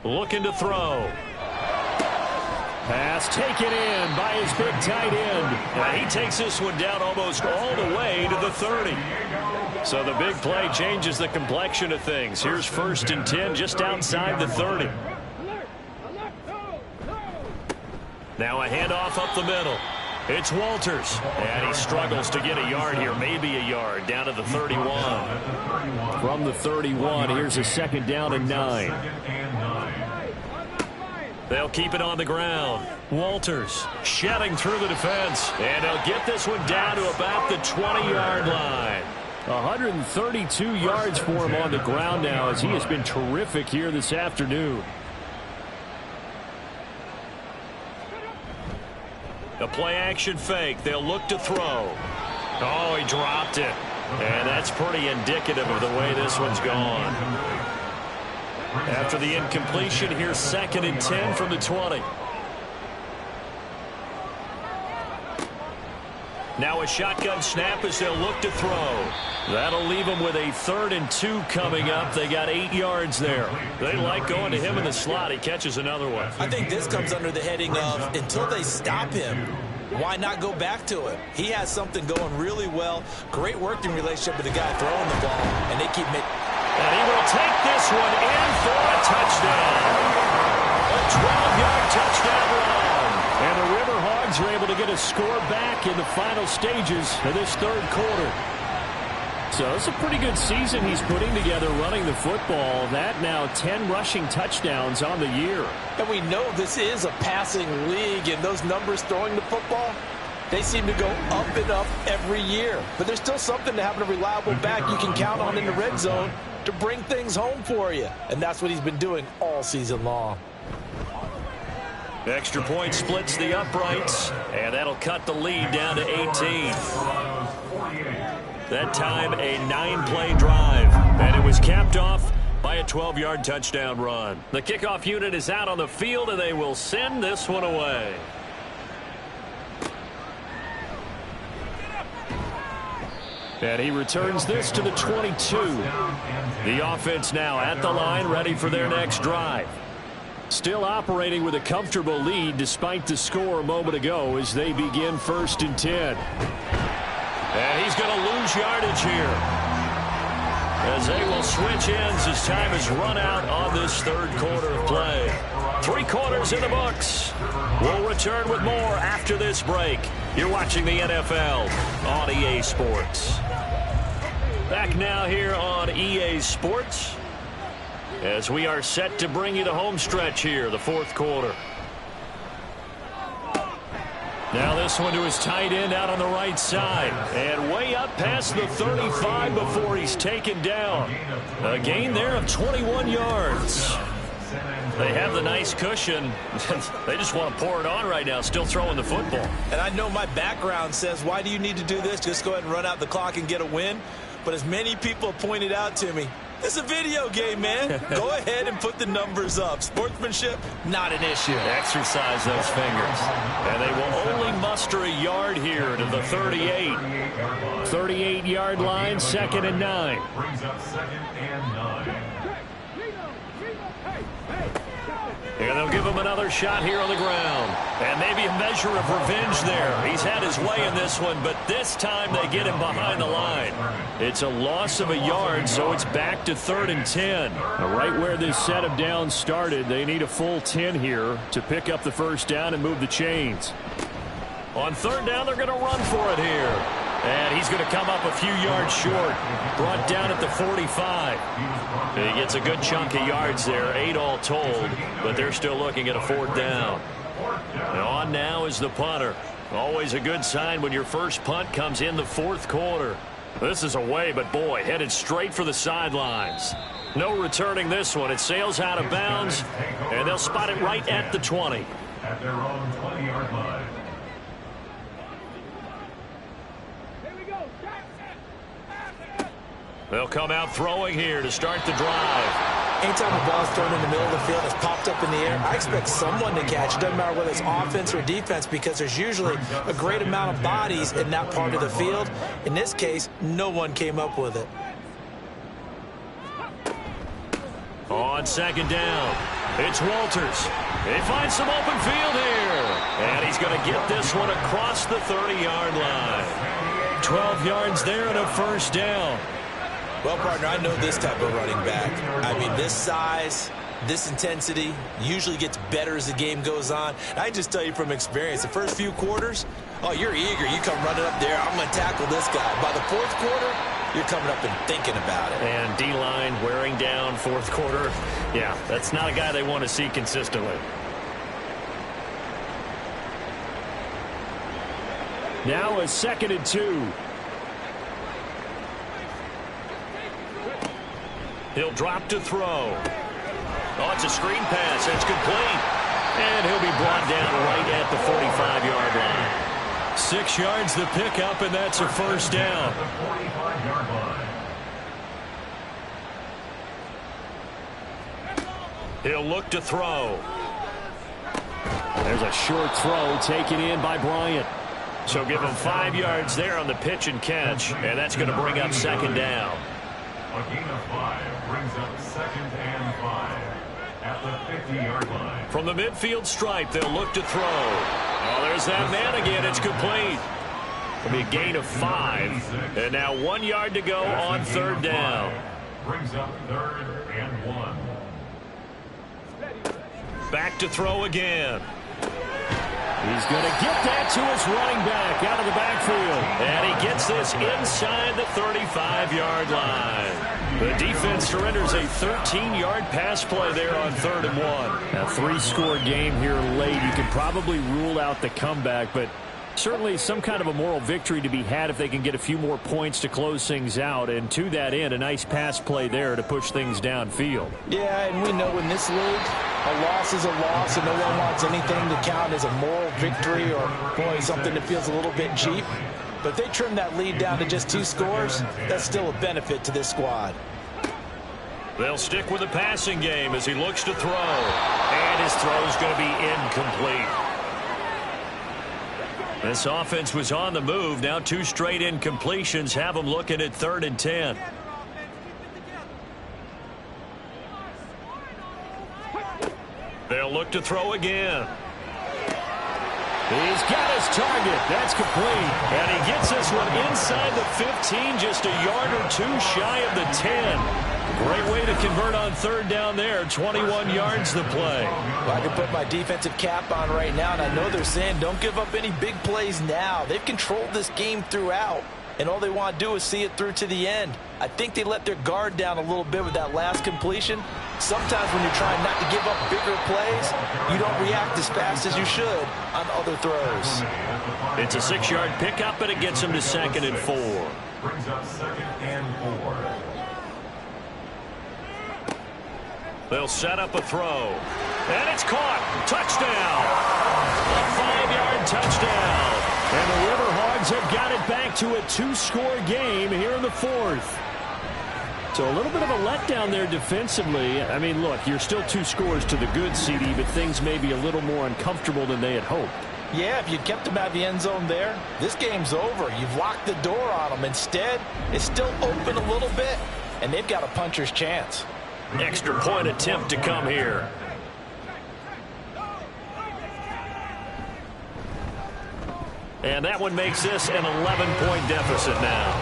Looking to throw. Pass taken in by his big tight end. And he takes this one down almost all the way to the 30. So the big play changes the complexion of things. Here's 1st and 10 just outside the 30. Now a handoff up the middle. It's Walters. And he struggles to get a yard here, maybe a yard, down to the 31. From the 31, here's a 2nd down and 9. They'll keep it on the ground. Walters shedding through the defense. And they'll get this one down to about the 20-yard line. 132 yards for him on the ground now, as he has been terrific here this afternoon. A play-action fake. They'll look to throw. Oh, he dropped it. And that's pretty indicative of the way this one's gone. After the incompletion, here's 2nd and 10 from the 20. Now a shotgun snap as they'll look to throw. That'll leave them with a 3rd and 2 coming up. They got 8 yards there. They like going to him in the slot. He catches another one. I think this comes under the heading of until they stop him, why not go back to him? He has something going really well. Great working relationship with the guy throwing the ball, and they keep making. And he will take this one in for a touchdown. A 12-yard touchdown run. And the River Hogs are able to get a score back in the final stages of this 3rd quarter. So it's a pretty good season he's putting together running the football. That now 10 rushing touchdowns on the year. And we know this is a passing league, and those numbers throwing the football, they seem to go up and up every year. But there's still something to having a reliable back you can count on in the red zone to bring things home for you. And that's what he's been doing all season long. Extra point splits the uprights, and that'll cut the lead down to 18. That time a 9-play drive, and it was capped off by a 12-yard touchdown run. The kickoff unit is out on the field, and they will send this one away. And he returns this to the 22. The offense now at the line, ready for their next drive. Still operating with a comfortable lead despite the score a moment ago as they begin 1st and 10. And he's going to lose yardage here, as they will switch ends as time has run out on this 3rd quarter of play. 3 quarters in the books. We'll return with more after this break. You're watching the NFL on EA Sports. Back now here on EA Sports, as we are set to bring you the home stretch here, the 4th quarter. Now this one to his tight end out on the right side. And way up past the 35 before he's taken down. A gain there of 21 yards. They have the nice cushion. They just want to pour it on right now, still throwing the football. And I know my background says, why do you need to do this? Just go ahead and run out the clock and get a win. But as many people have pointed out to me, it's a video game, man. Go ahead and put the numbers up. Sportsmanship, not an issue. Exercise those fingers. And they will only muster a yard here to the 38. 38-yard line, 2nd and 9. Brings up 2nd and 9. And they'll give him another shot here on the ground. And maybe a measure of revenge there. He's had his way in this one, but this time they get him behind the line. It's a loss of a yard, so it's back to 3rd and 10. Right where this set of downs started, they need a full 10 here to pick up the 1st down and move the chains. On 3rd down, they're going to run for it here. And he's going to come up a few yards short. Brought down at the 45. He gets a good chunk of yards there, 8 all told, but they're still looking at a 4th down. And on now is the punter. Always a good sign when your first punt comes in the 4th quarter. This is away, but boy, headed straight for the sidelines. No returning this one. It sails out of bounds, and they'll spot it right at the 20. At their own 20-yard line. They'll come out throwing here to start the drive. Anytime the ball's thrown in the middle of the field and it's popped up in the air, I expect someone to catch it. Doesn't matter whether it's offense or defense, because there's usually a great amount of bodies in that part of the field. In this case, no one came up with it. On second down, it's Walters. He finds some open field here. And he's going to get this one across the 30-yard line. 12 yards there and a first down. Well, partner, I know this type of running back. I mean, this size, this intensity usually gets better as the game goes on. And I just tell you from experience, the first few quarters, oh, you're eager. You come running up there, I'm going to tackle this guy. By the fourth quarter, you're coming up and thinking about it. And D-line wearing down fourth quarter. Yeah, that's not a guy they want to see consistently. Now a 2nd and 2. He'll drop to throw. Oh, it's a screen pass. That's complete. And he'll be brought down right at the 45-yard line. 6 yards the pickup, and that's a first down. He'll look to throw. There's a short throw taken in by Bryant. So give him 5 yards there on the pitch and catch, and that's going to bring up second down. A gain of 5 brings up 2nd and 5 at the 50-yard line. From the midfield stripe, they'll look to throw. Oh, there's that man again. It's complete. It'll be a gain of 5. And now 1 yard to go on third down. Brings up 3rd and 1. Back to throw again. He's going to get that to his running back out of the backfield. And he gets this inside the 35-yard line. The defense surrenders a 13-yard pass play there on 3rd and 1. A 3-score game here late. You can probably rule out the comeback, but certainly some kind of a moral victory to be had if they can get a few more points to close things out. And to that end, a nice pass play there to push things downfield. Yeah, and we know in this league, a loss is a loss, and no one wants anything to count as a moral victory or, boy, something that feels a little bit cheap. But if they trim that lead down to just 2 scores, that's still a benefit to this squad. They'll stick with the passing game as he looks to throw. And his throw's going to be incomplete. This offense was on the move. Now 2 straight incompletions have them looking at 3rd and 10. They'll look to throw again. He's got his target. That's complete. And he gets this one inside the 15, just a yard or 2 shy of the 10. Great way to convert on 3rd down there. 21 yards the play. Well, I can put my defensive cap on right now, and I know they're saying don't give up any big plays now. They've controlled this game throughout, and all they want to do is see it through to the end. I think they let their guard down a little bit with that last completion. Sometimes when you're trying not to give up bigger plays, you don't react as fast as you should on other throws. It's a 6-yard pickup, and it gets them to 2nd and 4. Brings up 2nd and 4. They'll set up a throw. And it's caught. Touchdown. A 5-yard touchdown. And the Riverhogs have got it back to a 2-score game here in the 4th. So a little bit of a letdown there defensively. I mean, look, you're still 2 scores to the good, CD, but things may be a little more uncomfortable than they had hoped. Yeah, if you'd kept them out of the end zone there, this game's over. You've locked the door on them. Instead, it's still open a little bit, and they've got a puncher's chance. Extra point attempt to come here. And that one makes this an 11-point deficit now.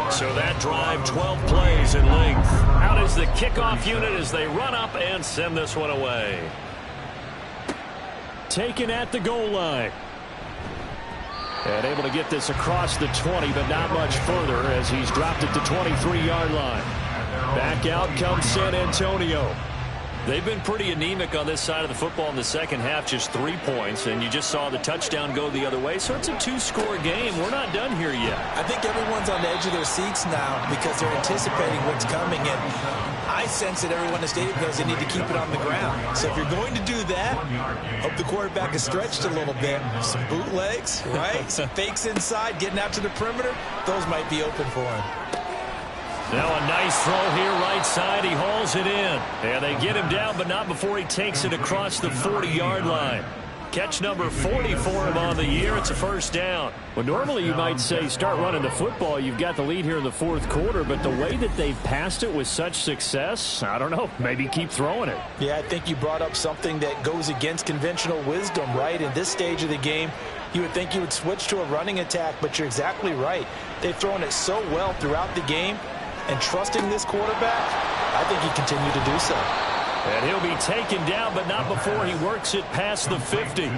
So that drive, 12 plays in length. Out is the kickoff unit as they run up and send this one away. Taken at the goal line. And able to get this across the 20, but not much further as he's dropped it to 23-yard line. Back out comes San Antonio. They've been pretty anemic on this side of the football in the second half, just 3 points, and you just saw the touchdown go the other way. So it's a 2-score game. We're not done here yet. I think everyone's on the edge of their seats now because they're anticipating what's coming, and I sense that everyone in the stadium knows they need to keep it on the ground. So if you're going to do that, hope the quarterback is stretched a little bit. Some bootlegs, right? Some fakes inside, getting out to the perimeter. Those might be open for him. Now a nice throw here right side. He hauls it in. And they get him down, but not before he takes it across the 40-yard line. Catch number 40 for him on the year. It's a first down. Well, normally you might say start running the football. You've got the lead here in the fourth quarter, but the way that they've passed it with such success, I don't know, maybe keep throwing it. Yeah, I think you brought up something that goes against conventional wisdom, right? In this stage of the game, you would think you would switch to a running attack, but you're exactly right. They've thrown it so well throughout the game, and trusting this quarterback, I think he continued to do so. And he'll be taken down, but not before he works it past the 50.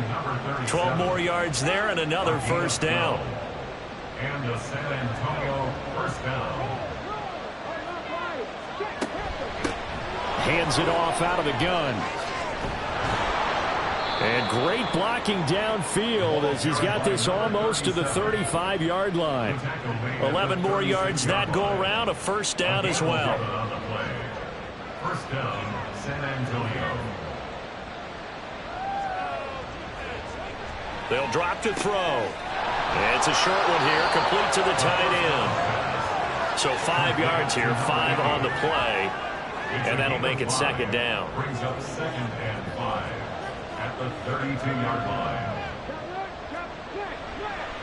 12 more yards there and another first down. And the San Antonio first down. Hands it off out of the gun. And great blocking downfield as he's got this almost to the 35-yard line. 11 more yards that go around, a first down as well. First down, San Antonio. They'll drop to throw. It's a short one here, complete to the tight end. So 5 yards here, 5 on the play, and that'll make it second down. Brings up 2nd and 5 at the 32-yard line.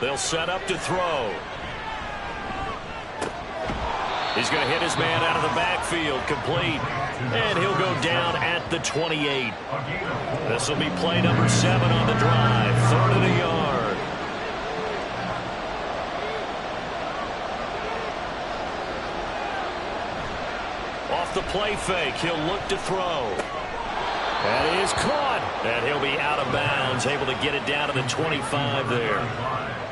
They'll set up to throw. He's going to hit his man out of the backfield, complete. And he'll go down at the 28. This will be play number 7 on the drive. 3rd and a yard. Off the play fake, he'll look to throw. That is caught. And he'll be out of bounds, able to get it down to the 25 there.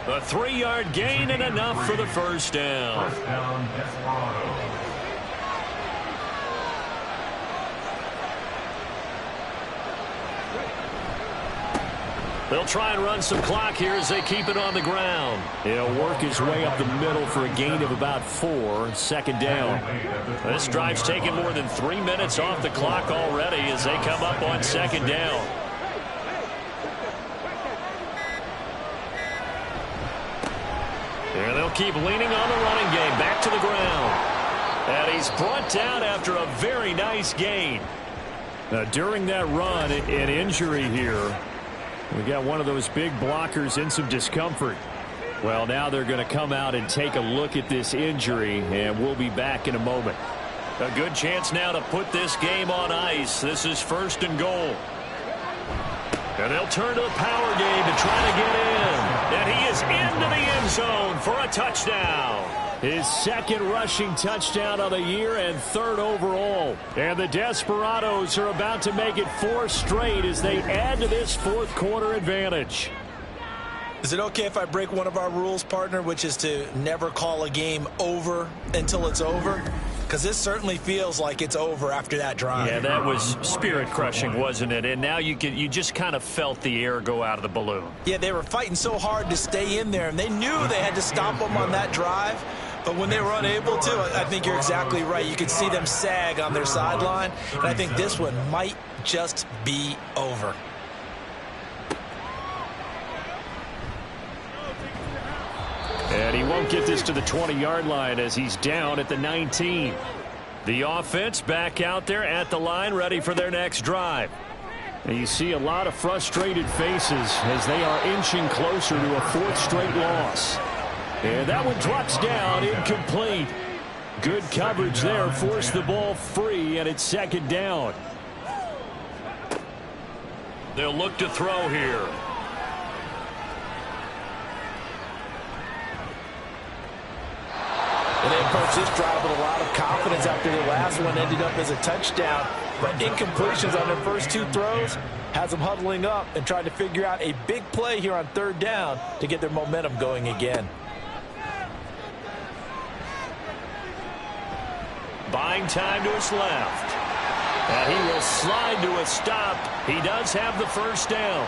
A 3-yard gain and enough for the first down. First down, Desperado. They'll try and run some clock here as they keep it on the ground. He'll work his way up the middle for a gain of about 4. Second down. This drive's taken more than 3 minutes off the clock already as they come up on second down. And they'll keep leaning on the running game. Back to the ground. And he's brought down after a very nice gain. Now, during that run, an injury here. We got one of those big blockers in some discomfort. Well, now they're going to come out and take a look at this injury, and we'll be back in a moment. A good chance now to put this game on ice. This is 1st and goal. And they'll turn to the power game to try to get in. And he is into the end zone for a touchdown. His 2nd rushing touchdown of the year and 3rd overall. And the Desperados are about to make it 4 straight as they add to this fourth quarter advantage. Is it okay if I break one of our rules, partner, which is to never call a game over until it's over? Because this certainly feels like it's over after that drive. Yeah, that was spirit-crushing, wasn't it? And now you just kind of felt the air go out of the balloon. Yeah, they were fighting so hard to stay in there, and they knew they had to stop them on that drive. But when they were unable to, I think you're exactly right. You could see them sag on their sideline, and I think this one might just be over. And he won't get this to the 20-yard line as he's down at the 19. The offense back out there at the line, ready for their next drive. And you see a lot of frustrated faces as they are inching closer to a 4th straight loss. And that one drops down, incomplete. Good coverage there, forced the ball free, and it's second down. They'll look to throw here. And they approached this drive with a lot of confidence after the last one ended up as a touchdown. But incompletions on their first 2 throws has them huddling up and trying to figure out a big play here on 3rd down to get their momentum going again. Buying time to his left. And he will slide to a stop. He does have the first down.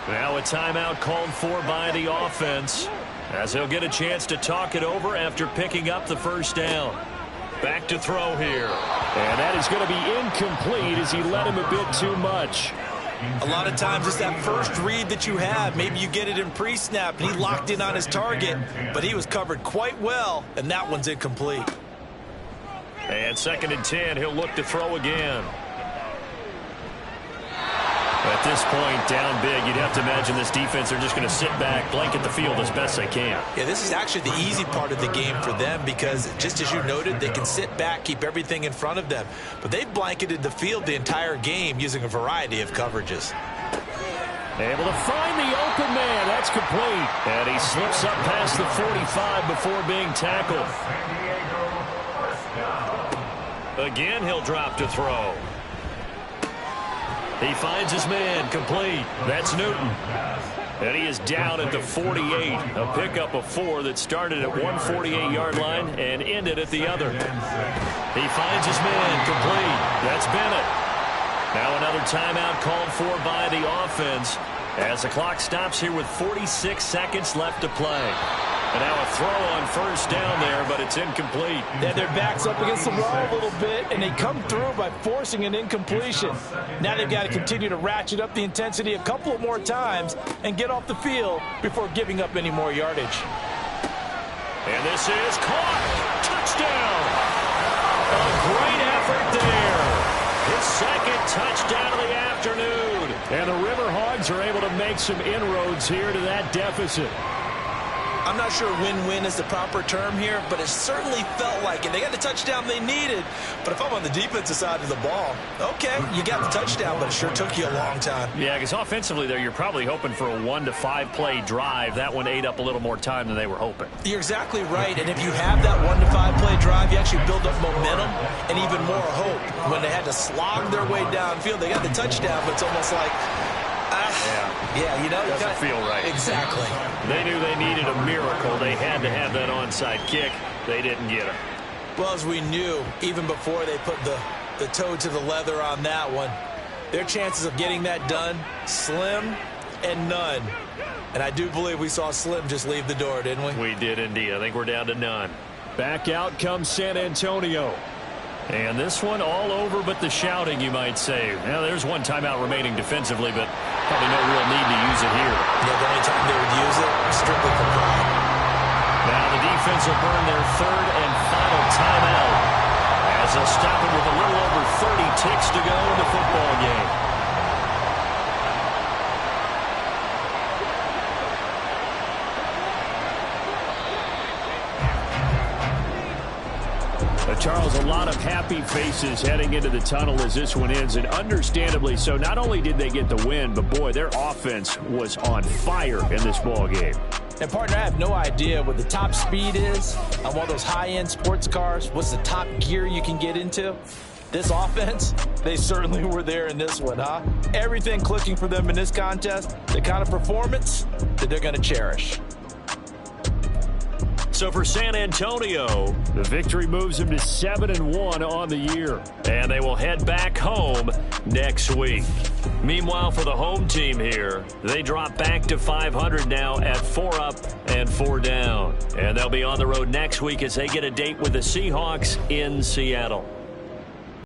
Now a timeout called for by the offense, as he'll get a chance to talk it over after picking up the first down. Back to throw here. And that is going to be incomplete as he led him a bit too much. A lot of times it's that first read that you have. Maybe you get it in pre-snap, and he locked in on his target, but he was covered quite well, and that one's incomplete. And 2nd and 10, he'll look to throw again. At this point, down big, you'd have to imagine this defense are just going to sit back, blanket the field as best they can. Yeah, this is actually the easy part of the game for them because, just as you noted, they can sit back, keep everything in front of them. But they've blanketed the field the entire game using a variety of coverages. Able to find the open man. That's complete. And he slips up past the 45 before being tackled. Again, he'll drop to throw. He finds his man, complete. That's Newton. And he is down at the 48. A pickup of 4 that started at 148-yard line and ended at the other. He finds his man, complete. That's Bennett. Now another timeout called for by the offense as the clock stops here with 46 seconds left to play. And now a throw on 1st down there, but it's incomplete. Yeah, their back's up against the wall a little bit, and they come through by forcing an incompletion. Now they've got to continue to ratchet up the intensity a couple of more times and get off the field before giving up any more yardage. And this is caught. Touchdown. A great effort there. His 2nd touchdown of the afternoon. And the River Hogs are able to make some inroads here to that deficit. I'm not sure win-win is the proper term here, but it certainly felt like it. They got the touchdown they needed, but if I'm on the defensive side of the ball, okay, you got the touchdown, but it sure took you a long time. Yeah, because offensively there, you're probably hoping for a 1 to 5 play drive. That one ate up a little more time than they were hoping. You're exactly right, and if you have that 1 to 5 play drive, you actually build up momentum and even more hope. When they had to slog their way downfield, they got the touchdown, but it's almost like, yeah, you know, it doesn't feel right. Exactly. They knew they needed a miracle. They had to have that onside kick. They didn't get it. Well, as we knew, even before they put the toe to the leather on that one, their chances of getting that done, slim and none. And I do believe we saw Slim just leave the door, didn't we? We did indeed. I think we're down to none. Back out comes San Antonio. And this one all over but the shouting, you might say. Now, there's one timeout remaining defensively, but probably no real need to use it here. Yeah, the only time they would use it, strictly for pride. Now the defense will burn their 3rd and final timeout as they'll stop it with a little over 30 ticks to go in the football game. Charles, a lot of happy faces heading into the tunnel as this one ends, and understandably so. Not only did they get the win, but boy, their offense was on fire in this ball game. And partner, I have no idea what the top speed is on one of those high-end sports cars. What's the top gear you can get into? This offense, they certainly were there in this one, huh? Everything clicking for them in this contest, the kind of performance that they're going to cherish. So for San Antonio, the victory moves them to 7-1 on the year. And they will head back home next week. Meanwhile, for the home team here, they drop back to 500 now at 4 up and 4 down. And they'll be on the road next week as they get a date with the Seahawks in Seattle.